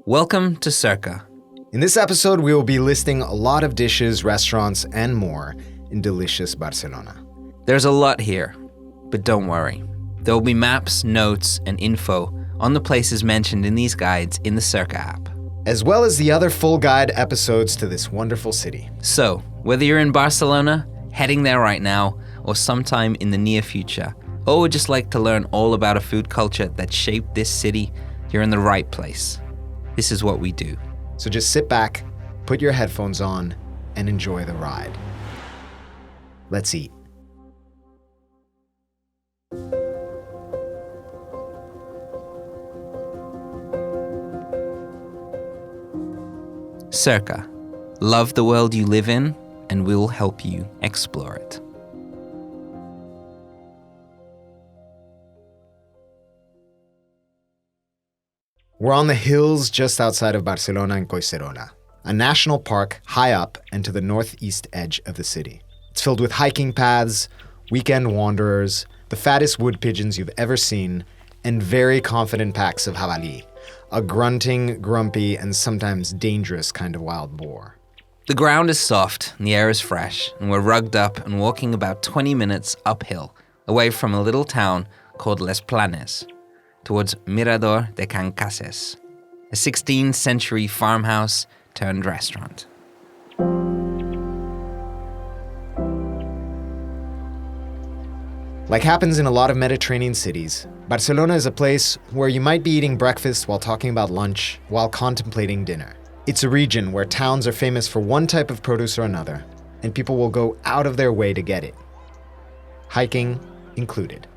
Welcome to Cerca. In this episode, we will be listing a lot of dishes, restaurants, and more in delicious Barcelona. There's a lot here, but don't worry. There will be maps, notes, and info on the places mentioned in these guides in the Cerca app, as well as the other full guide episodes to this wonderful city. So, whether you're in Barcelona, heading there right now, or sometime in the near future, or would just like to learn all about a food culture that shaped this city, you're in the right place. This is what we do. So just sit back, put your headphones on, and enjoy the ride. Let's eat. Cerca. Love the world you live in, and we'll help you explore it. We're on the hills just outside of Barcelona in Collserola, a national park high up and to the northeast edge of the city. It's filled with hiking paths, weekend wanderers, the fattest wood pigeons you've ever seen, and very confident packs of jabalí, a grunting, grumpy, and sometimes dangerous kind of wild boar. The ground is soft and the air is fresh, and we're rugged up and walking about 20 minutes uphill, away from a little town called Les Planes, towards Mirador de Can Cases, a 16th century farmhouse turned restaurant. Like happens in a lot of Mediterranean cities, Barcelona is a place where you might be eating breakfast while talking about lunch, while contemplating dinner. It's a region where towns are famous for one type of produce or another, and people will go out of their way to get it. Hiking included.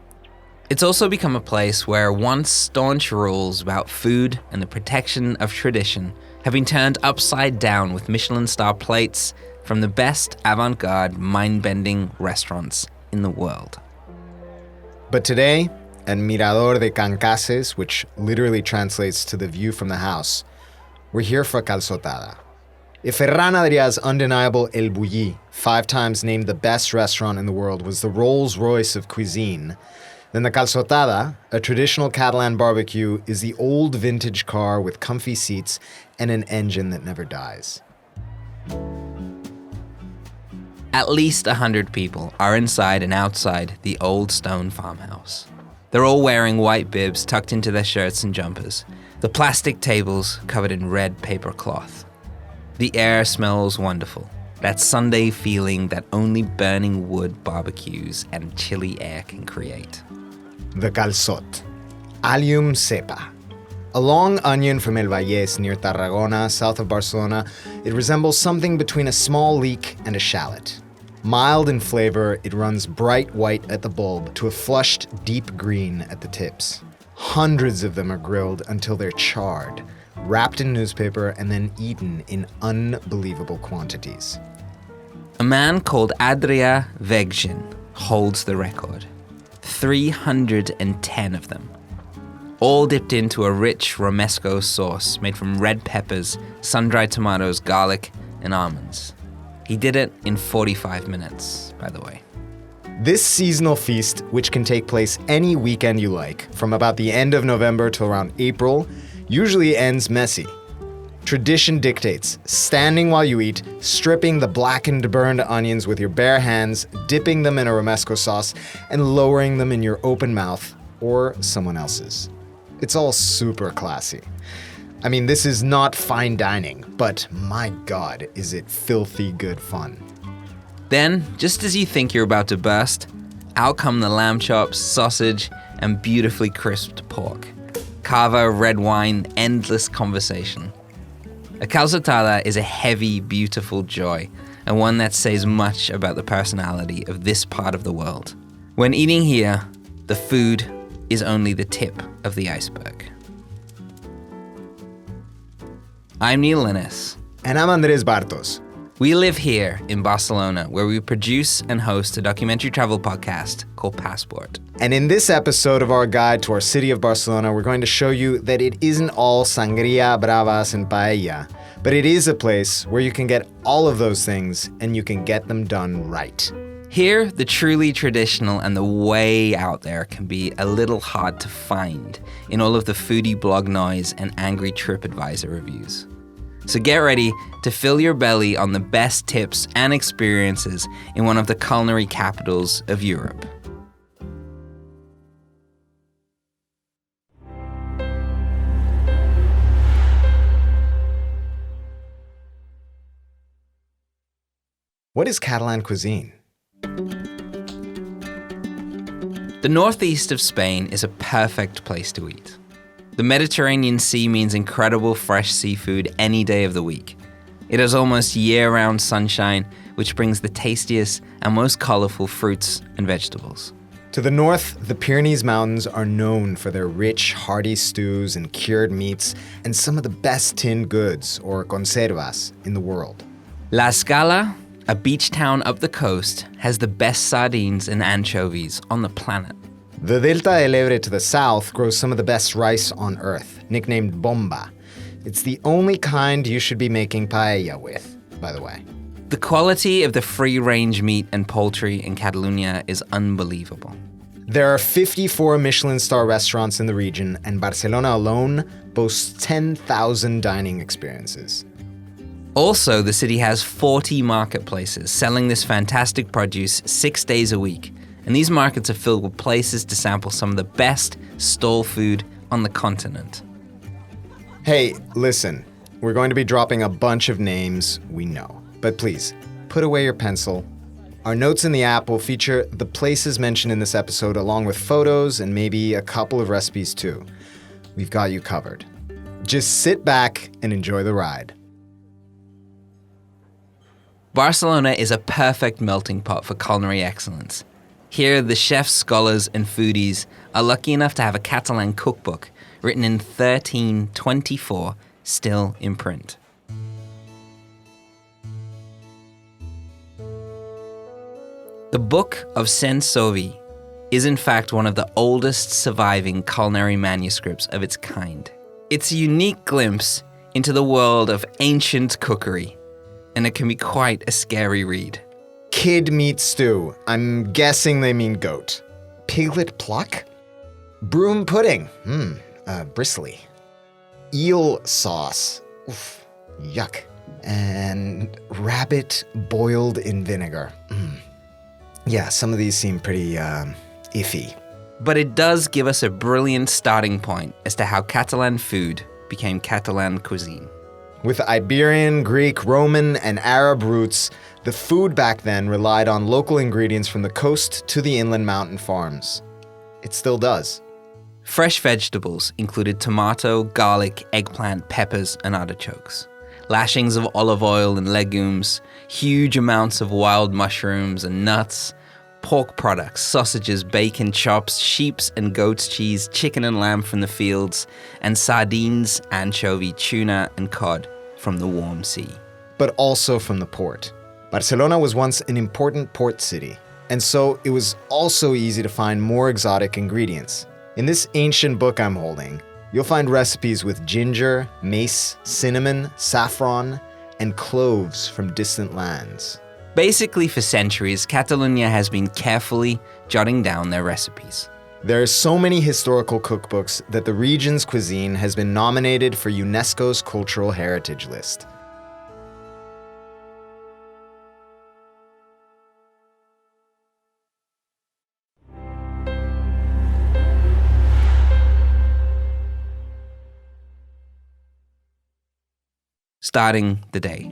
It's also become a place where once staunch rules about food and the protection of tradition have been turned upside down with Michelin star plates from the best avant-garde, mind-bending restaurants in the world. But today, at Mirador de Can Cases, which literally translates to the view from the house, we're here for calçotada. If Ferran Adrià's undeniable El Bulli, 5 times named the best restaurant in the world, was the Rolls-Royce of cuisine, then the calçotada, a traditional Catalan barbecue, is the old vintage car with comfy seats and an engine that never dies. At least 100 people are inside and outside the old stone farmhouse. They're all wearing white bibs tucked into their shirts and jumpers, the plastic tables covered in red paper cloth. The air smells wonderful, that Sunday feeling that only burning wood barbecues and chilly air can create. The calçot, Allium cepa. A long onion from El Vallès near Tarragona, south of Barcelona, it resembles something between a small leek and a shallot. Mild in flavor, it runs bright white at the bulb to a flushed deep green at the tips. Hundreds of them are grilled until they're charred, wrapped in newspaper, and then eaten in unbelievable quantities. A man called Adrià Veggen holds the record. 310 of them, all dipped into a rich romesco sauce made from red peppers, sun-dried tomatoes, garlic, and almonds. He did it in 45 minutes, by the way. This seasonal feast, which can take place any weekend you like, from about the end of November till around April, usually ends messy. Tradition dictates standing while you eat, stripping the blackened burned onions with your bare hands, dipping them in a romesco sauce, and lowering them in your open mouth or someone else's. It's all super classy. I mean, this is not fine dining, but my God, is it filthy good fun. Then, just as you think you're about to burst, out come the lamb chops, sausage, and beautifully crisped pork. Cava, red wine, endless conversation. A calçotada is a heavy, beautiful joy, and one that says much about the personality of this part of the world. When eating here, the food is only the tip of the iceberg. I'm Neil Linus. And I'm Andrés Bartos. We live here in Barcelona, where we produce and host a documentary travel podcast called Passport. And in this episode of our guide to our city of Barcelona, we're going to show you that it isn't all Sangria, Bravas, and Paella, but it is a place where you can get all of those things and you can get them done right. Here, the truly traditional and the way out there can be a little hard to find in all of the foodie blog noise and angry TripAdvisor reviews. So get ready to fill your belly on the best tips and experiences in one of the culinary capitals of Europe. What is Catalan cuisine? The northeast of Spain is a perfect place to eat. The Mediterranean Sea means incredible fresh seafood any day of the week. It has almost year-round sunshine, which brings the tastiest and most colorful fruits and vegetables. To the north, the Pyrenees Mountains are known for their rich, hearty stews and cured meats and some of the best tinned goods, or conservas, in the world. La Scala, a beach town up the coast, has the best sardines and anchovies on the planet. The Delta del Ebre to the south grows some of the best rice on earth, nicknamed bomba. It's the only kind you should be making paella with, by the way. The quality of the free-range meat and poultry in Catalonia is unbelievable. There are 54 Michelin star restaurants in the region, and Barcelona alone boasts 10,000 dining experiences. Also, the city has 40 marketplaces selling this fantastic produce 6 days a week. And these markets are filled with places to sample some of the best stall food on the continent. Hey, listen, we're going to be dropping a bunch of names, we know. But please, put away your pencil. Our notes in the app will feature the places mentioned in this episode along with photos and maybe a couple of recipes too. We've got you covered. Just sit back and enjoy the ride. Barcelona is a perfect melting pot for culinary excellence. Here, the chefs, scholars, and foodies are lucky enough to have a Catalan cookbook written in 1324 still in print. The Book of Sensovi is in fact one of the oldest surviving culinary manuscripts of its kind. It's a unique glimpse into the world of ancient cookery, and it can be quite a scary read. Kid meat stew. I'm guessing they mean goat. Piglet pluck? Broom pudding. Bristly. Eel sauce. Oof, yuck. And rabbit boiled in vinegar. Yeah, some of these seem pretty iffy. But it does give us a brilliant starting point as to how Catalan food became Catalan cuisine. With Iberian, Greek, Roman, and Arab roots, the food back then relied on local ingredients from the coast to the inland mountain farms. It still does. Fresh vegetables included tomato, garlic, eggplant, peppers, and artichokes. Lashings of olive oil and legumes, huge amounts of wild mushrooms and nuts, pork products, sausages, bacon, chops, sheep's and goat's cheese, chicken and lamb from the fields, and sardines, anchovy, tuna, and cod from the warm sea. But also from the port. Barcelona was once an important port city, and so it was also easy to find more exotic ingredients. In this ancient book I'm holding, you'll find recipes with ginger, mace, cinnamon, saffron, and cloves from distant lands. Basically, for centuries, Catalonia has been carefully jotting down their recipes. There are so many historical cookbooks that the region's cuisine has been nominated for UNESCO's Cultural Heritage List. Starting the day.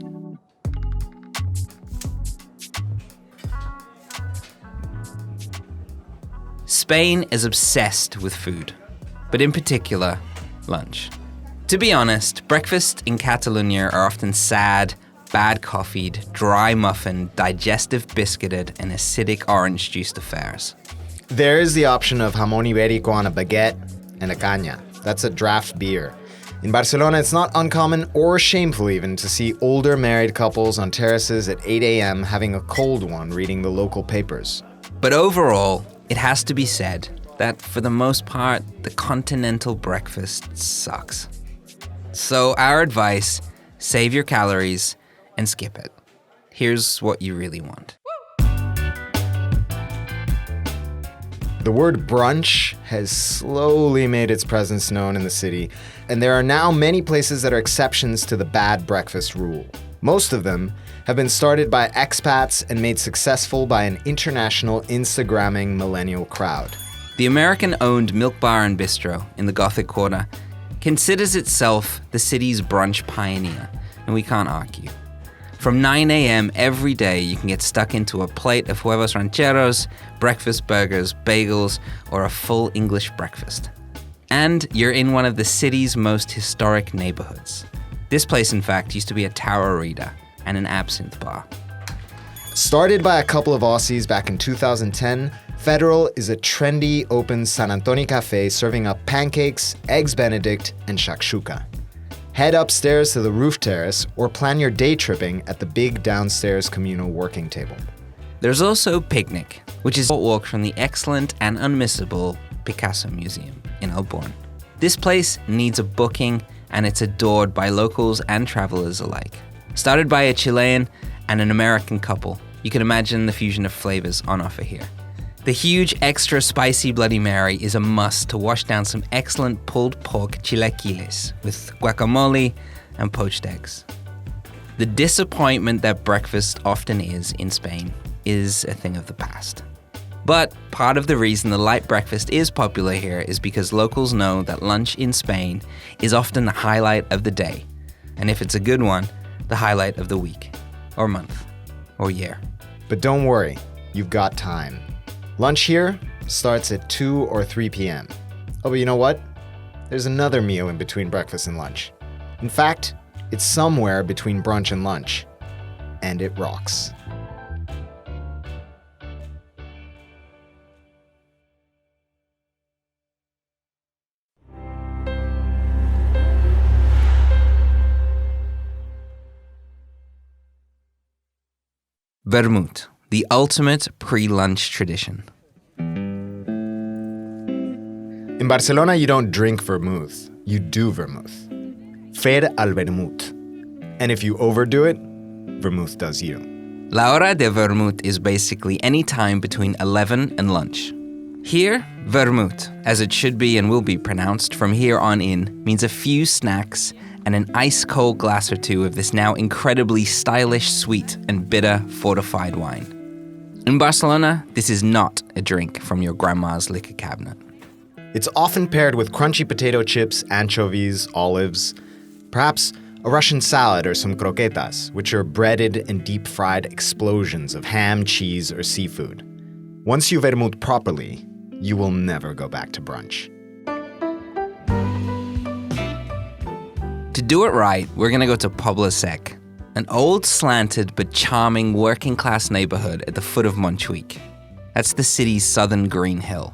Spain is obsessed with food, but in particular, lunch. To be honest, breakfast in Catalonia are often sad, bad-coffeed, dry muffined, digestive biscuited, and acidic orange-juiced affairs. There is the option of jamón ibérico on a baguette and a caña. That's a draft beer. In Barcelona, it's not uncommon or shameful even to see older married couples on terraces at 8 a.m. having a cold one reading the local papers. But overall, it has to be said that for the most part, the continental breakfast sucks. So our advice, save your calories and skip it. Here's what you really want. The word brunch has slowly made its presence known in the city, and there are now many places that are exceptions to the bad breakfast rule. Most of them have been started by expats and made successful by an international Instagramming millennial crowd. The American-owned Milk Bar and Bistro in the Gothic Quarter considers itself the city's brunch pioneer, and we can't argue. From 9 a.m. every day, you can get stuck into a plate of huevos rancheros, breakfast burgers, bagels, or a full English breakfast. And you're in one of the city's most historic neighborhoods. This place, in fact, used to be a tower reader and an absinthe bar. Started by a couple of Aussies back in 2010, Federal is a trendy, open San Antonio cafe serving up pancakes, eggs Benedict, and shakshuka. Head upstairs to the roof terrace or plan your day tripping at the big downstairs communal working table. There's also Picnic, which is a walk from the excellent and unmissable Picasso Museum in Elborn. This place needs a booking, and it's adored by locals and travelers alike. Started by a Chilean and an American couple, you can imagine the fusion of flavors on offer here. The huge, extra spicy Bloody Mary is a must to wash down some excellent pulled pork chilaquiles with guacamole and poached eggs. The disappointment that breakfast often is in Spain is a thing of the past. But part of the reason the light breakfast is popular here is because locals know that lunch in Spain is often the highlight of the day, and if it's a good one, the highlight of the week, or month, or year. But don't worry, you've got time. Lunch here starts at 2 or 3 p.m. Oh, but you know what? There's another meal in between breakfast and lunch. In fact, it's somewhere between brunch and lunch. And it rocks. Vermouth, the ultimate pre-lunch tradition. In Barcelona, you don't drink vermouth, you do vermouth. Fer al vermouth. And if you overdo it, vermouth does you. La hora de vermouth is basically any time between 11 and lunch. Here, vermouth, as it should be and will be pronounced from here on in, means a few snacks and an ice-cold glass or two of this now incredibly stylish, sweet, and bitter fortified wine. In Barcelona, this is not a drink from your grandma's liquor cabinet. It's often paired with crunchy potato chips, anchovies, olives, perhaps a Russian salad or some croquetas, which are breaded and deep-fried explosions of ham, cheese, or seafood. Once you vermouth properly, you will never go back to brunch. To do it right, we're gonna go to Pobla Sec, an old, slanted, but charming working-class neighborhood at the foot of Montjuic. That's the city's southern Green Hill.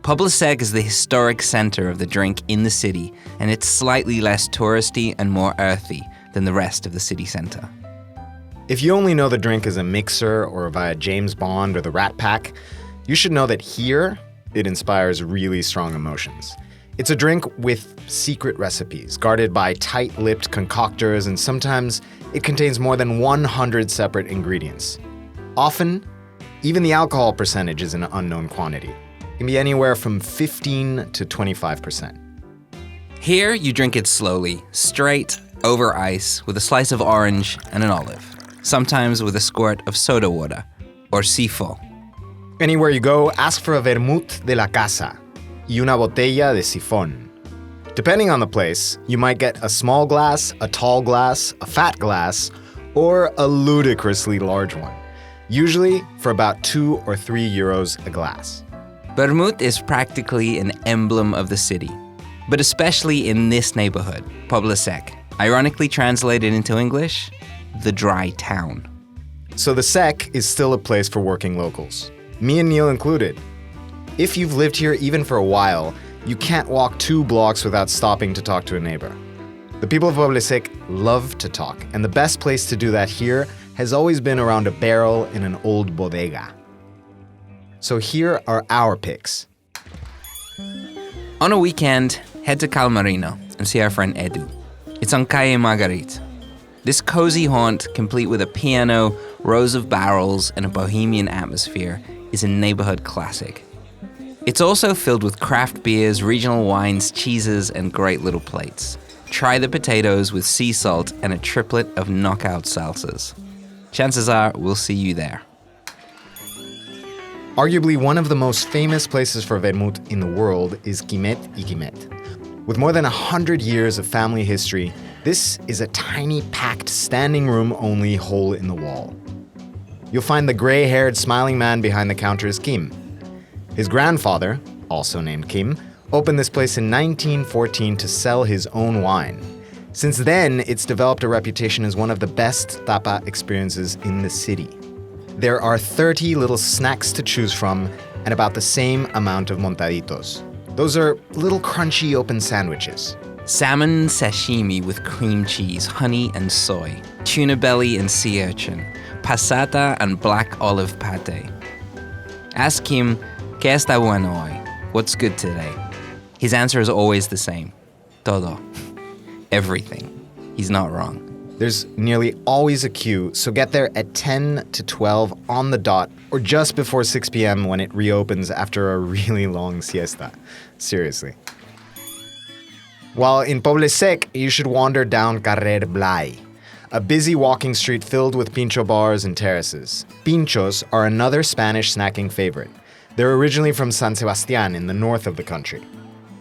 Pobla Sec is the historic center of the drink in the city, and it's slightly less touristy and more earthy than the rest of the city center. If you only know the drink as a mixer or via James Bond or the Rat Pack, you should know that here, it inspires really strong emotions. It's a drink with secret recipes, guarded by tight-lipped concoctors, and sometimes it contains more than 100 separate ingredients. Often, even the alcohol percentage is an unknown quantity. It can be anywhere from 15 to 25%. Here, you drink it slowly, straight, over ice, with a slice of orange and an olive, sometimes with a squirt of soda water, or sifo. Anywhere you go, ask for a vermouth de la casa y una botella de sifón. Depending on the place, you might get a small glass, a tall glass, a fat glass, or a ludicrously large one, usually for about 2 or 3 euros a glass. Vermouth is practically an emblem of the city, but especially in this neighborhood, Pobla Sec, ironically translated into English, the dry town. So the Sec is still a place for working locals, me and Neil included. If you've lived here even for a while, you can't walk 2 blocks without stopping to talk to a neighbor. The people of Pobla Sec love to talk, and the best place to do that here has always been around a barrel in an old bodega. So here are our picks. On a weekend, head to Calmarino and see our friend Edu. It's on Calle Marguerite. This cozy haunt, complete with a piano, rows of barrels, and a bohemian atmosphere, is a neighborhood classic. It's also filled with craft beers, regional wines, cheeses, and great little plates. Try the potatoes with sea salt and a triplet of knockout salsas. Chances are we'll see you there. Arguably one of the most famous places for vermouth in the world is Quimet y Quimet. With more than 100 years of family history, this is a tiny, packed, standing room only hole in the wall. You'll find the gray-haired, smiling man behind the counter is Kim. His grandfather, also named Kim, opened this place in 1914 to sell his own wine. Since then, it's developed a reputation as one of the best tapa experiences in the city. There are 30 little snacks to choose from and about the same amount of montaditos. Those are little crunchy open sandwiches. Salmon sashimi with cream cheese, honey and soy, tuna belly and sea urchin, passata and black olive pate. Ask him, ¿Qué está bueno hoy? What's good today? His answer is always the same. Todo. Everything. He's not wrong. There's nearly always a queue, so get there at 10 to 12 on the dot, or just before 6 p.m. when it reopens after a really long siesta. Seriously. While in Poble Sec, you should wander down Carrer Blay, a busy walking street filled with pincho bars and terraces. Pinchos are another Spanish snacking favorite. They're originally from San Sebastián in the north of the country.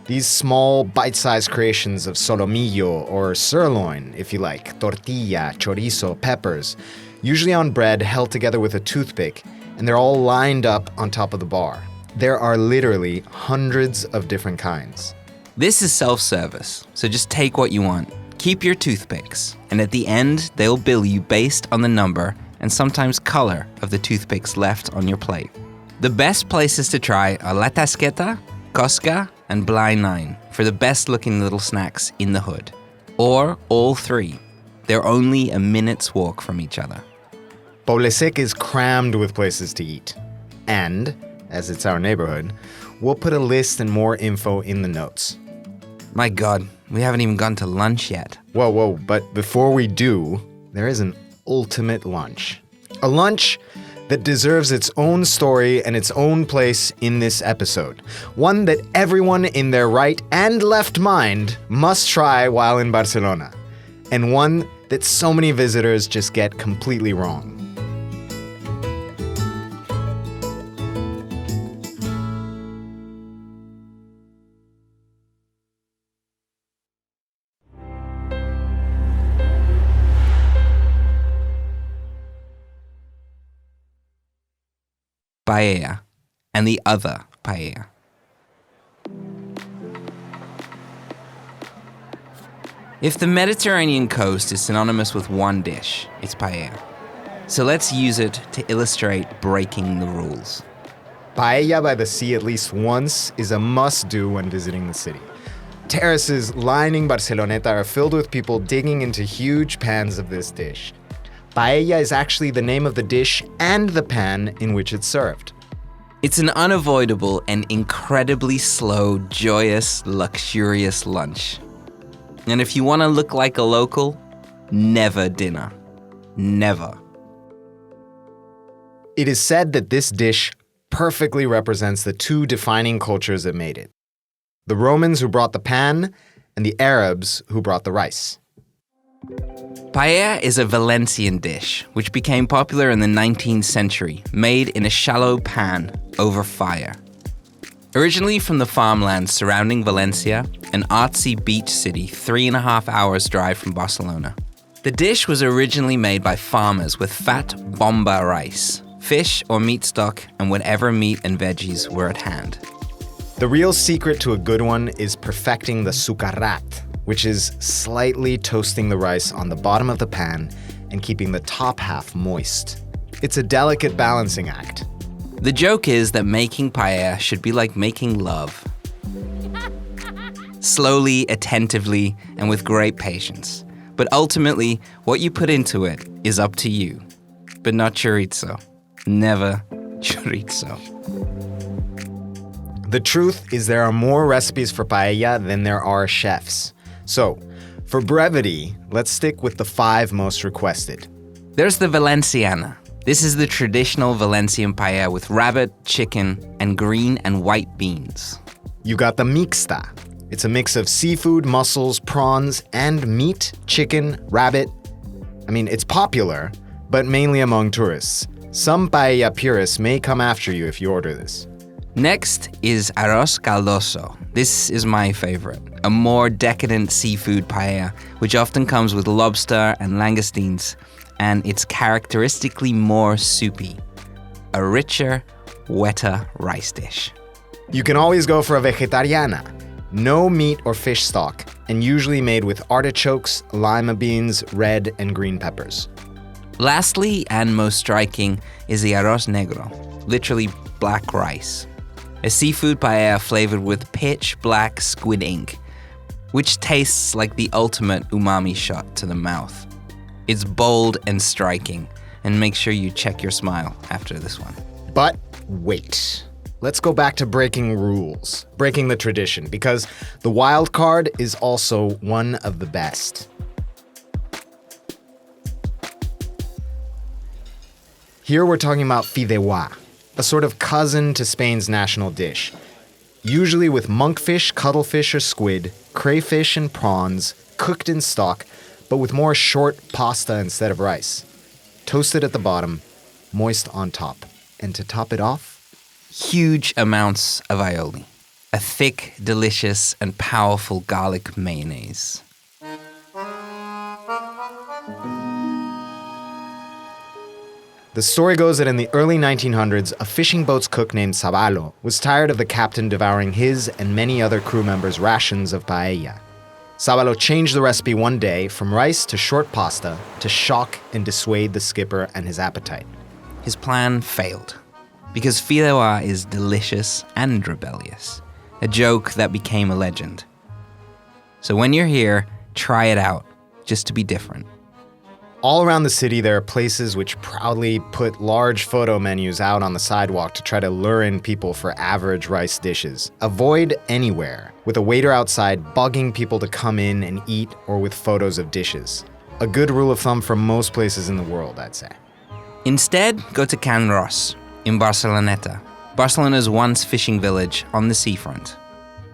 These small, bite-sized creations of solomillo or sirloin, if you like, tortilla, chorizo, peppers, usually on bread held together with a toothpick, and they're all lined up on top of the bar. There are literally hundreds of different kinds. This is self-service, so just take what you want. Keep your toothpicks, and at the end, they'll bill you based on the number and sometimes color of the toothpicks left on your plate. The best places to try are La Tasqueta, Cosca, and Blay 9 for the best-looking little snacks in the hood. Or all three. They're only a minute's walk from each other. Poble Sec is crammed with places to eat. And, as it's our neighborhood, we'll put a list and more info in the notes. My God, we haven't even gone to lunch yet. Whoa, but before we do, there is an ultimate lunch. A lunch that deserves its own story and its own place in this episode. One that everyone in their right and left mind must try while in Barcelona. And one that so many visitors just get completely wrong. Paella, and the other paella. If the Mediterranean coast is synonymous with one dish, it's paella. So let's use it to illustrate breaking the rules. Paella by the sea at least once is a must-do when visiting the city. Terraces lining Barceloneta are filled with people digging into huge pans of this dish. Paella is actually the name of the dish and the pan in which it's served. It's an unavoidable and incredibly slow, joyous, luxurious lunch. And if you want to look like a local, never dinner. Never. It is said that this dish perfectly represents the two defining cultures that made it. The Romans who brought the pan and the Arabs who brought the rice. Paella is a Valencian dish, which became popular in the 19th century, made in a shallow pan over fire. Originally from the farmlands surrounding Valencia, an artsy beach city 3.5 hours drive from Barcelona. The dish was originally made by farmers with fat bomba rice, fish or meat stock, and whatever meat and veggies were at hand. The real secret to a good one is perfecting the sucarrat, which is slightly toasting the rice on the bottom of the pan and keeping the top half moist. It's a delicate balancing act. The joke is that making paella should be like making love. Slowly, attentively, and with great patience. But ultimately, what you put into it is up to you. But not chorizo. Never chorizo. The truth is there are more recipes for paella than there are chefs. So, for brevity, let's stick with the 5 most requested. There's the Valenciana, This is the traditional Valencian paella with rabbit, chicken, and green and white beans. You got the mixta. It's a mix of seafood, mussels, prawns, and meat, chicken, rabbit. I mean, it's popular, but mainly among tourists. Some paella purists may come after you if you order this. Next is arroz caldoso. This is my favorite, a more decadent seafood paella, which often comes with lobster and langoustines, and it's characteristically more soupy. A richer, wetter rice dish. You can always go for a vegetariana. No meat or fish stock, and usually made with artichokes, lima beans, red and green peppers. Lastly, and most striking, is the arroz negro, literally black rice. A seafood paella flavored with pitch black squid ink, which tastes like the ultimate umami shot to the mouth. It's bold and striking, and make sure you check your smile after this one. But wait. Let's go back to breaking rules, breaking the tradition, because the wild card is also one of the best. Here we're talking about fideuà, a sort of cousin to Spain's national dish, usually with monkfish, cuttlefish or squid, crayfish and prawns, cooked in stock, but with more short pasta instead of rice. Toasted at the bottom, moist on top. And to top it off, huge amounts of aioli, a thick, delicious, and powerful garlic mayonnaise. The story goes that in the early 1900s, a fishing boat's cook named Sabalo was tired of the captain devouring his and many other crew members' rations of paella. Sabalo changed the recipe one day from rice to short pasta to shock and dissuade the skipper and his appetite. His plan failed, because fideuà is delicious and rebellious, a joke that became a legend. So when you're here, try it out, just to be different. All around the city, there are places which proudly put large photo menus out on the sidewalk to try to lure in people for average rice dishes. Avoid anywhere, with a waiter outside bugging people to come in and eat or with photos of dishes. A good rule of thumb for most places in the world, I'd say. Instead, go to Can Ros in Barceloneta, Barcelona's once fishing village on the seafront.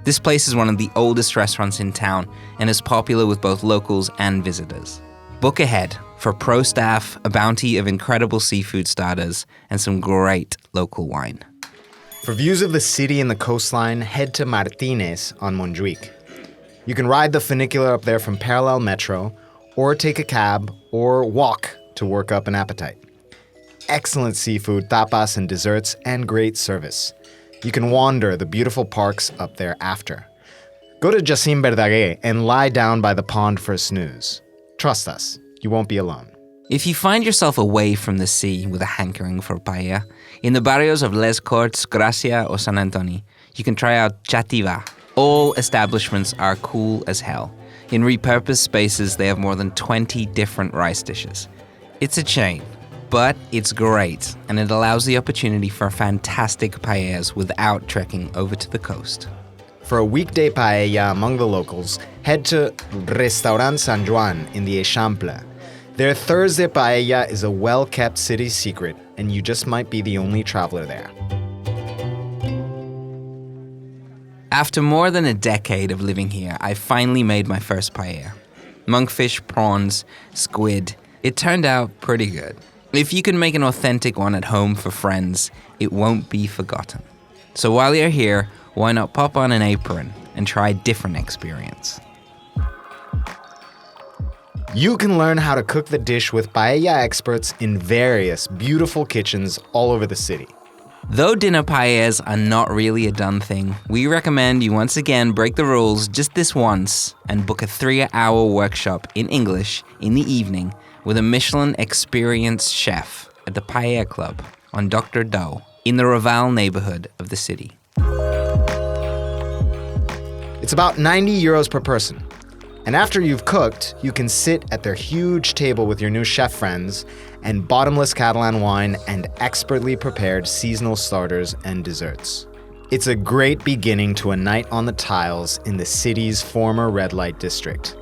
This place is one of the oldest restaurants in town and is popular with both locals and visitors. Book ahead for pro staff, a bounty of incredible seafood starters, and some great local wine. For views of the city and the coastline, head to Martínez on Montjuic. You can ride the funicular up there from Parallel Metro, or take a cab, or walk to work up an appetite. Excellent seafood, tapas and desserts, and great service. You can wander the beautiful parks up there after. Go to Jacín Verdaguer and lie down by the pond for a snooze. Trust us, you won't be alone. If you find yourself away from the sea with a hankering for paella, in the barrios of Les Corts, Gracia, or San Antoni, you can try out Chativa. All establishments are cool as hell. In repurposed spaces, they have more than 20 different rice dishes. It's a chain, but it's great, and it allows the opportunity for fantastic paellas without trekking over to the coast. For a weekday paella among the locals, head to Restaurant San Juan in the Eixample. Their Thursday paella is a well-kept city secret, and you just might be the only traveler there. After more than a decade of living here, I finally made my first paella. Monkfish, prawns, squid. It turned out pretty good. If you can make an authentic one at home for friends, it won't be forgotten. So while you're here, why not pop on an apron and try a different experience? You can learn how to cook the dish with paella experts in various beautiful kitchens all over the city. Though dinner paellas are not really a done thing, we recommend you once again break the rules just this once and book a 3-hour workshop in English in the evening with a Michelin experienced chef at the Paella Club on Dr. Doe in the Raval neighborhood of the city. It's about 90 euros per person. And after you've cooked, you can sit at their huge table with your new chef friends and bottomless Catalan wine and expertly prepared seasonal starters and desserts. It's a great beginning to a night on the tiles in the city's former red light district.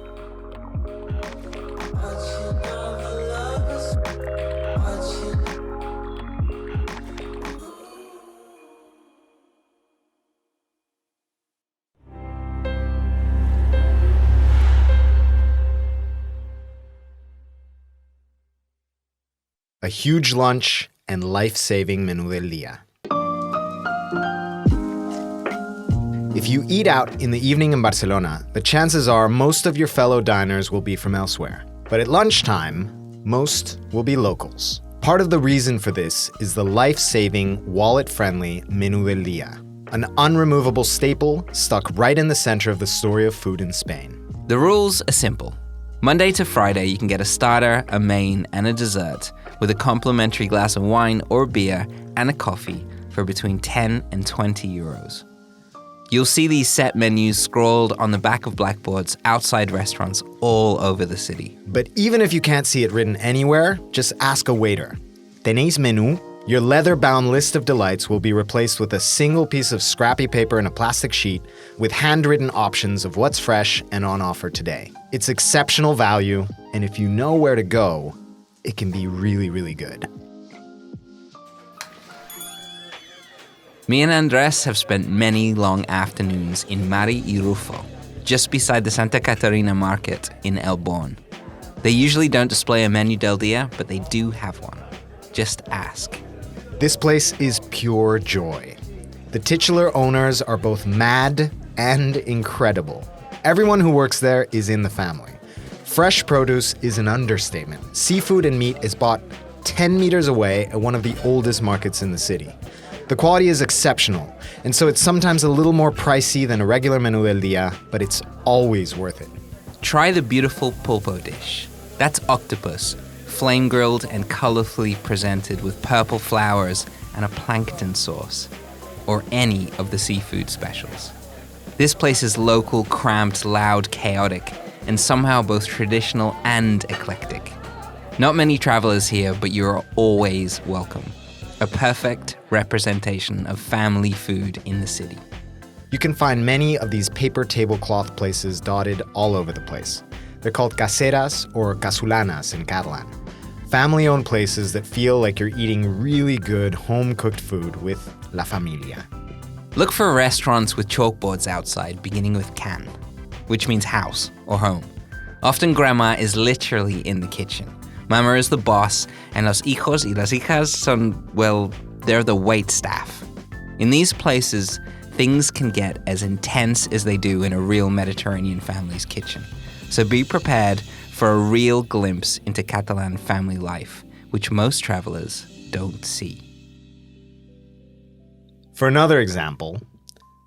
a huge lunch, and life-saving menú del día. If you eat out in the evening in Barcelona, the chances are most of your fellow diners will be from elsewhere. But at lunchtime, most will be locals. Part of the reason for this is the life-saving, wallet-friendly menú del día, an unremovable staple stuck right in the center of the story of food in Spain. The rules are simple. Monday to Friday, you can get a starter, a main, and a dessert with a complimentary glass of wine or beer and a coffee for between 10 and 20 euros. You'll see these set menus scrawled on the back of blackboards outside restaurants all over the city. But even if you can't see it written anywhere, just ask a waiter. ¿Tenéis menú? Your leather-bound list of delights will be replaced with a single piece of scrappy paper and a plastic sheet with handwritten options of what's fresh and on offer today. It's exceptional value, and if you know where to go, it can be really, really good. Me and Andrés have spent many long afternoons in Mari y Rufo, just beside the Santa Catarina market in El Bon. They usually don't display a menu del día, but they do have one. Just ask. This place is pure joy. The titular owners are both mad and incredible. Everyone who works there is in the family. Fresh produce is an understatement. Seafood and meat is bought 10 meters away at one of the oldest markets in the city. The quality is exceptional, and so it's sometimes a little more pricey than a regular menú del día, but it's always worth it. Try the beautiful pulpo dish. That's octopus, flame-grilled and colorfully presented with purple flowers and a plankton sauce, or any of the seafood specials. This place is local, cramped, loud, chaotic, and somehow both traditional and eclectic. Not many travelers here, but you're always welcome. A perfect representation of family food in the city. You can find many of these paper tablecloth places dotted all over the place. They're called caseras or casulanas in Catalan. Family-owned places that feel like you're eating really good home-cooked food with la familia. Look for restaurants with chalkboards outside beginning with can, which means house or home. Often grandma is literally in the kitchen. Mama is the boss, and los hijos y las hijas son, well, they're the wait staff. In these places, things can get as intense as they do in a real Mediterranean family's kitchen. So be prepared for a real glimpse into Catalan family life, which most travelers don't see. For another example,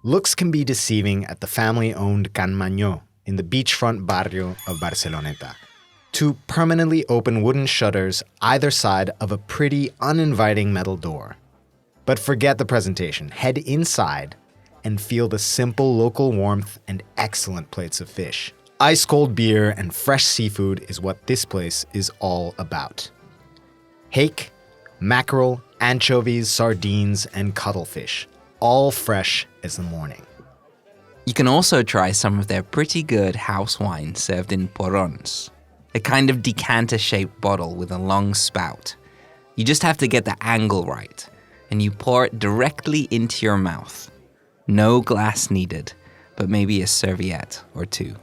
looks can be deceiving at the family-owned Can Mañó in the beachfront barrio of Barceloneta. Two permanently open wooden shutters either side of a pretty uninviting metal door. But forget the presentation. Head inside and feel the simple local warmth and excellent plates of fish. Ice-cold beer and fresh seafood is what this place is all about. Hake, mackerel, anchovies, sardines, and cuttlefish, all fresh as the morning. You can also try some of their pretty good house wine served in porrons, a kind of decanter-shaped bottle with a long spout. You just have to get the angle right, and you pour it directly into your mouth. No glass needed, but maybe a serviette or two.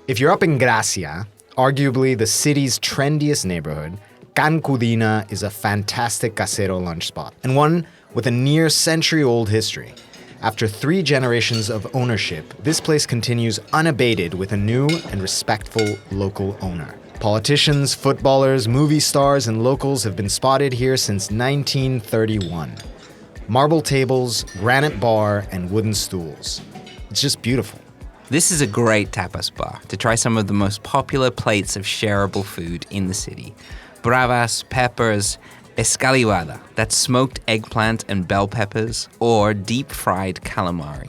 If you're up in Gracia, arguably the city's trendiest neighborhood, Can Cudina is a fantastic casero lunch spot, and one with a near century-old history. After 3 generations of ownership, this place continues unabated with a new and respectful local owner. Politicians, footballers, movie stars, and locals have been spotted here since 1931. Marble tables, granite bar, and wooden stools. It's just beautiful. This is a great tapas bar to try some of the most popular plates of shareable food in the city. Bravas, peppers, escalivada, that's smoked eggplant and bell peppers, or deep-fried calamari.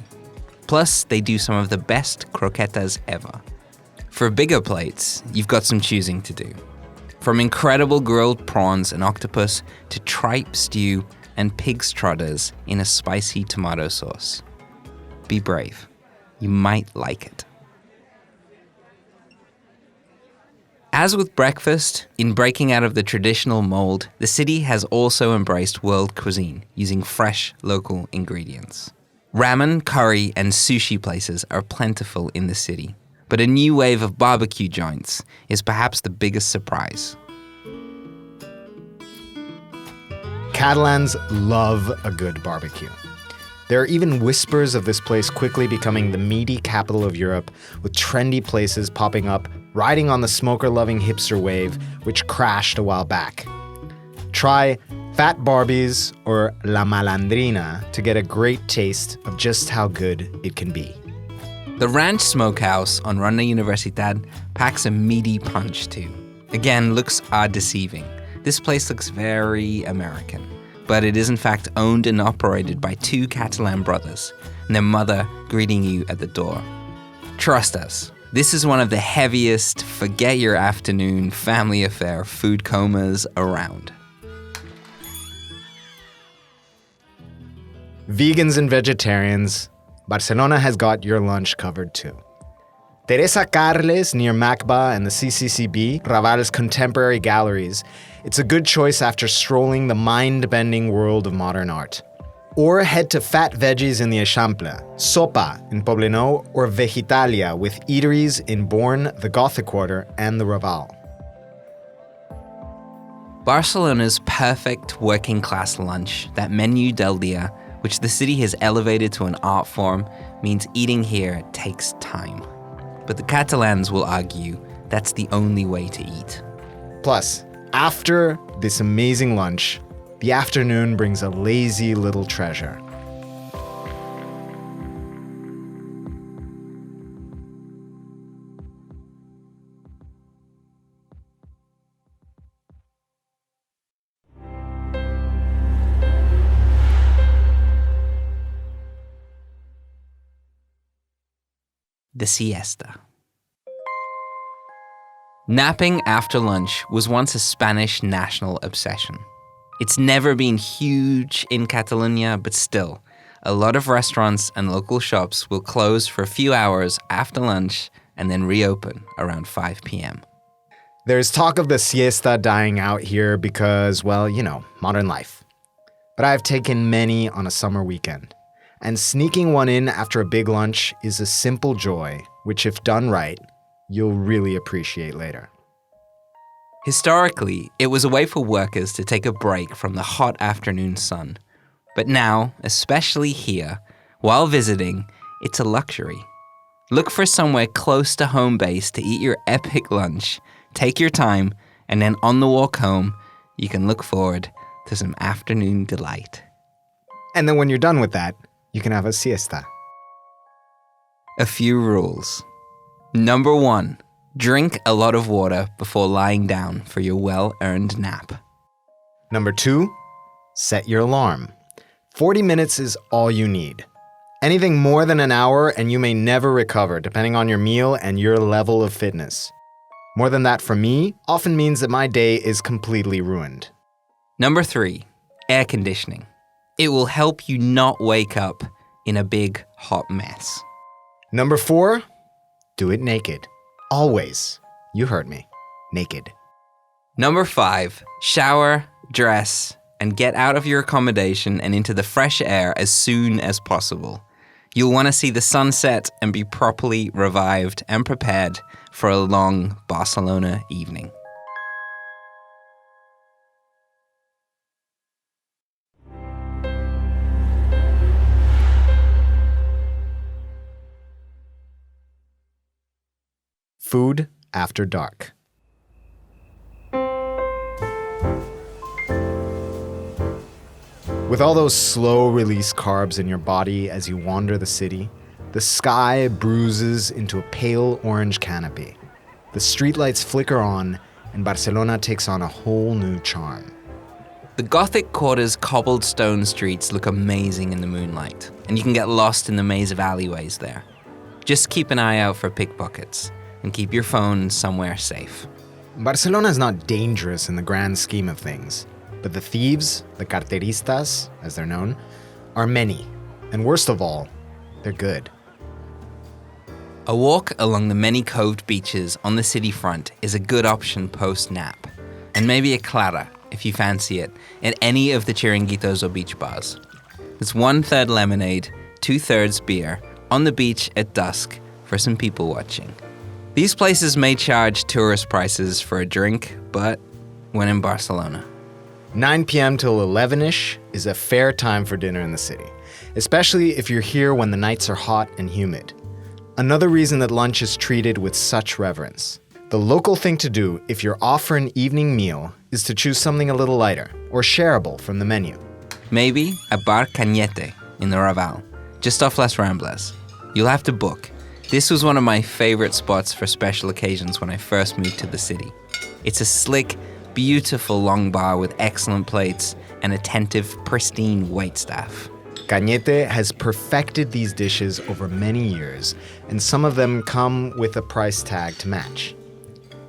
Plus, they do some of the best croquetas ever. For bigger plates, you've got some choosing to do. From incredible grilled prawns and octopus to tripe stew and pig's trotters in a spicy tomato sauce. Be brave. You might like it. As with breakfast, in breaking out of the traditional mold, the city has also embraced world cuisine using fresh local ingredients. Ramen, curry, and sushi places are plentiful in the city, But a new wave of barbecue joints is perhaps the biggest surprise. Catalans love a good barbecue. There are even whispers of this place quickly becoming the meaty capital of Europe, with trendy places popping up, riding on the smoker-loving hipster wave, which crashed a while back. Try Fat Barbies or La Malandrina to get a great taste of just how good it can be. The Ranch Smokehouse on Ronda Universidad packs a meaty punch too. Again, looks are deceiving. This place looks very American, but it is in fact owned and operated by two Catalan brothers, and their mother greeting you at the door. Trust us, this is one of the heaviest forget your afternoon family affair food comas around. Vegans and vegetarians, Barcelona has got your lunch covered too. Teresa Carles near Macba and the CCCB, Raval's contemporary galleries, it's a good choice after strolling the mind-bending world of modern art. Or head to Fat Veggies in the Eixample, Sopa in Poblenou, or Vegetalia with eateries in Born, the Gothic Quarter, and the Raval. Barcelona's perfect working-class lunch, that menu del dia, which the city has elevated to an art form, means eating here takes time. But the Catalans will argue that's the only way to eat. Plus, after this amazing lunch, the afternoon brings a lazy little treasure. The siesta. Napping after lunch was once a Spanish national obsession. It's never been huge in Catalonia, but still, a lot of restaurants and local shops will close for a few hours after lunch and then reopen around 5 p.m. There's talk of the siesta dying out here because, well, modern life. But I've taken many on a summer weekend. And sneaking one in after a big lunch is a simple joy, which if done right, you'll really appreciate later. Historically, it was a way for workers to take a break from the hot afternoon sun. But now, especially here, while visiting, it's a luxury. Look for somewhere close to home base to eat your epic lunch, take your time, and then on the walk home, you can look forward to some afternoon delight. And then when you're done with that, you can have a siesta. A few rules. Number 1, drink a lot of water before lying down for your well-earned nap. Number 2, set your alarm. 40 minutes is all you need. Anything more than an hour and you may never recover, depending on your meal and your level of fitness. More than that for me often means that my day is completely ruined. Number 3, air conditioning. It will help you not wake up in a big, hot mess. Number 4, do it naked. Always. You heard me. Naked. Number 5, shower, dress, and get out of your accommodation and into the fresh air as soon as possible. You'll want to see the sunset and be properly revived and prepared for a long Barcelona evening. Food after dark. With all those slow-release carbs in your body as you wander the city, the sky bruises into a pale orange canopy. The streetlights flicker on, and Barcelona takes on a whole new charm. The Gothic Quarter's cobbled stone streets look amazing in the moonlight, and you can get lost in the maze of alleyways there. Just keep an eye out for pickpockets, and keep your phone somewhere safe. Barcelona is not dangerous in the grand scheme of things, but the thieves, the carteristas, as they're known, are many, and worst of all, they're good. A walk along the many coved beaches on the city front is a good option post-nap, and maybe a clara, if you fancy it, at any of the chiringuitos or beach bars. It's 1/3 lemonade, 2/3 beer, on the beach at dusk for some people watching. These places may charge tourist prices for a drink, but when in Barcelona. 9 p.m. till 11-ish is a fair time for dinner in the city, especially if you're here when the nights are hot and humid. Another reason that lunch is treated with such reverence. The local thing to do if you're off for an evening meal is to choose something a little lighter or shareable from the menu. Maybe a Bar Cañete in the Raval, just off Las Ramblas. You'll have to book. This was one of my favorite spots for special occasions when I first moved to the city. It's a slick, beautiful long bar with excellent plates and attentive, pristine waitstaff. Cañete has perfected these dishes over many years, and some of them come with a price tag to match.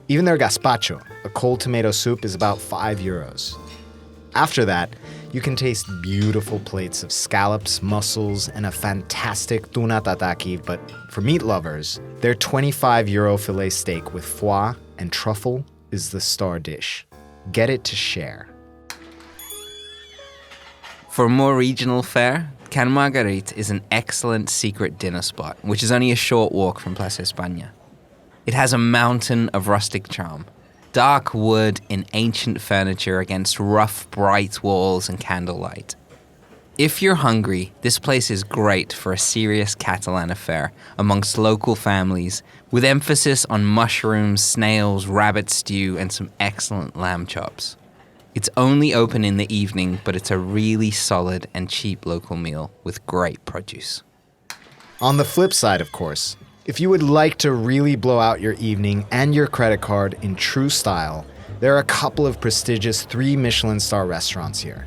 Even their gazpacho, a cold tomato soup, is about €5. After that, you can taste beautiful plates of scallops, mussels, and a fantastic tuna tataki, but for meat lovers, their €25 filet steak with foie and truffle is the star dish. Get it to share. For more regional fare, Can Margarit is an excellent secret dinner spot, which is only a short walk from Plaza España. It has a mountain of rustic charm. Dark wood in ancient furniture against rough, bright walls and candlelight. If you're hungry, this place is great for a serious Catalan affair amongst local families, with emphasis on mushrooms, snails, rabbit stew, and some excellent lamb chops. It's only open in the evening, but it's a really solid and cheap local meal with great produce. On the flip side, of course, if you would like to really blow out your evening and your credit card in true style, there are a couple of prestigious 3 Michelin star restaurants here.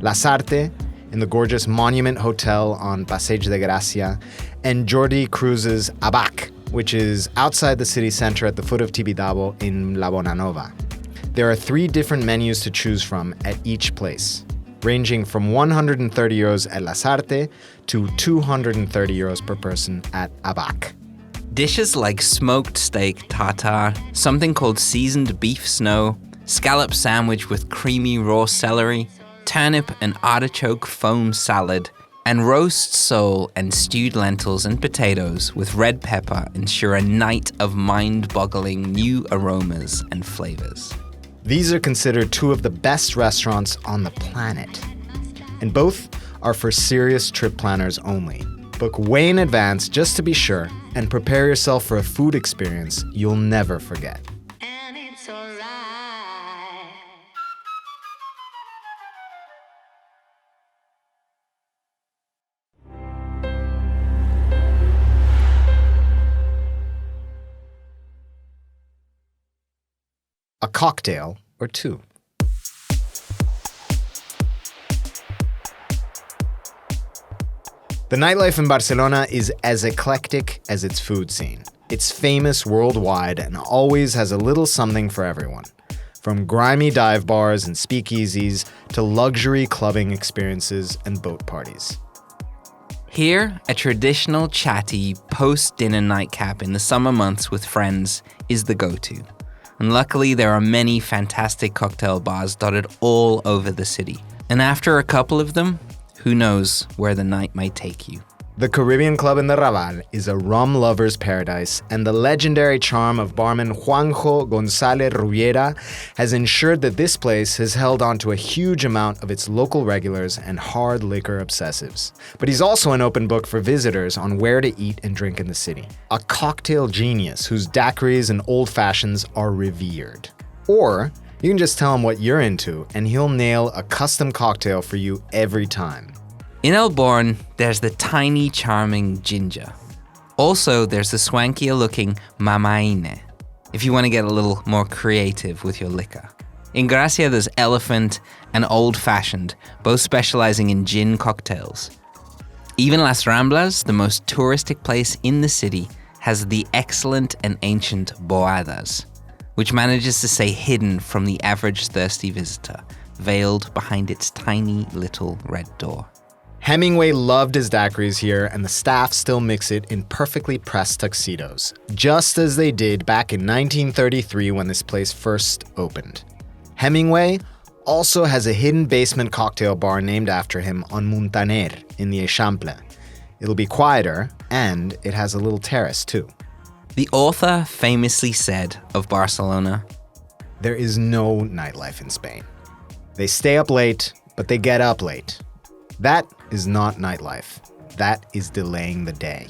Lasarte, in the gorgeous Monument Hotel on Passeig de Gracia, and Jordi Cruz's Abac, which is outside the city center at the foot of Tibidabo in La Bonanova. There are 3 different menus to choose from at each place, ranging from €130 at Lasarte to €230 per person at Abac. Dishes like smoked steak tartare, something called seasoned beef snow, scallop sandwich with creamy raw celery, turnip and artichoke foam salad, and roast sole and stewed lentils and potatoes with red pepper ensure a night of mind-boggling new aromas and flavors. These are considered 2 of the best restaurants on the planet. And both are for serious trip planners only. Book way in advance just to be sure, and prepare yourself for a food experience you'll never forget. And it's alright. A cocktail or 2. The nightlife in Barcelona is as eclectic as its food scene. It's famous worldwide and always has a little something for everyone. From grimy dive bars and speakeasies to luxury clubbing experiences and boat parties. Here, a traditional chatty post-dinner nightcap in the summer months with friends is the go-to. And luckily, there are many fantastic cocktail bars dotted all over the city. And after a couple of them, who knows where the night might take you. The Caribbean Club in the Raval is a rum lover's paradise, and the legendary charm of barman Juanjo González Rubiera has ensured that this place has held on to a huge amount of its local regulars and hard liquor obsessives. But he's also an open book for visitors on where to eat and drink in the city. A cocktail genius whose daiquiris and old fashions are revered. Or you can just tell him what you're into, and he'll nail a custom cocktail for you every time. In Elborn, there's the tiny, charming Ginger. Also, there's the swankier-looking Mamaine, if you want to get a little more creative with your liquor. In Gracia, there's Elephant and Old Fashioned, both specializing in gin cocktails. Even Las Ramblas, the most touristic place in the city, has the excellent and ancient Boadas, which manages to stay hidden from the average thirsty visitor, veiled behind its tiny little red door. Hemingway loved his daiquiris here, and the staff still mix it in perfectly pressed tuxedos, just as they did back in 1933 when this place first opened. Hemingway also has a hidden basement cocktail bar named after him on Muntaner in the Eixample. It'll be quieter, and it has a little terrace too. The author famously said of Barcelona, There is no nightlife in Spain. They stay up late, but they get up late. That is not nightlife. That is delaying the day.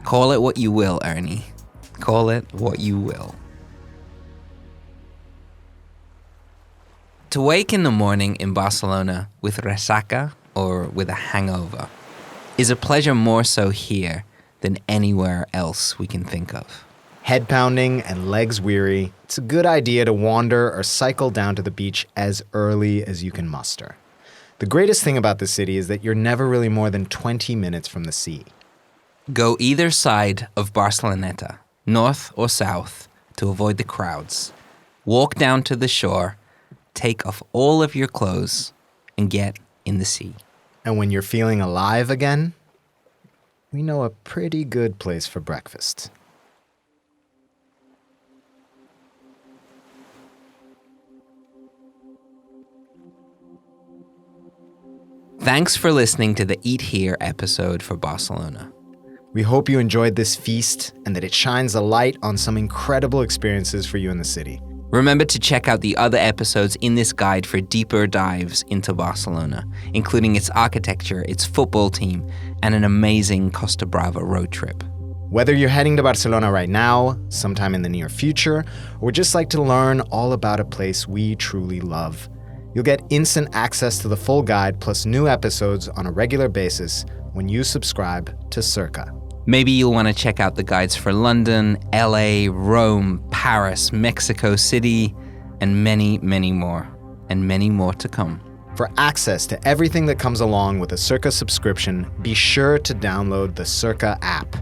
call it what you will, Ernie. Call it what you will. To wake in the morning in Barcelona with resaca or with a hangover is a pleasure more so here than anywhere else we can think of. Head pounding and legs weary, it's a good idea to wander or cycle down to the beach as early as you can muster. The greatest thing about the city is that you're never really more than 20 minutes from the sea. Go either side of Barceloneta, north or south, to avoid the crowds. Walk down to the shore, take off all of your clothes, and get in the sea. And when you're feeling alive again, we know a pretty good place for breakfast. Thanks for listening to the Eat Here episode for Barcelona. We hope you enjoyed this feast and that it shines a light on some incredible experiences for you in the city. Remember to check out the other episodes in this guide for deeper dives into Barcelona, including its architecture, its football team, and an amazing Costa Brava road trip. Whether you're heading to Barcelona right now, sometime in the near future, or would just like to learn all about a place we truly love, you'll get instant access to the full guide plus new episodes on a regular basis when you subscribe to Cerca. Maybe you'll want to check out the guides for London, LA, Rome, Paris, Mexico City, and many, many more. And many more to come. For access to everything that comes along with a Cerca subscription, be sure to download the Cerca app.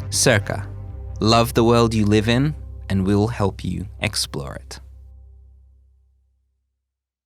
Cerca. Love the world you live in, and we'll help you explore it.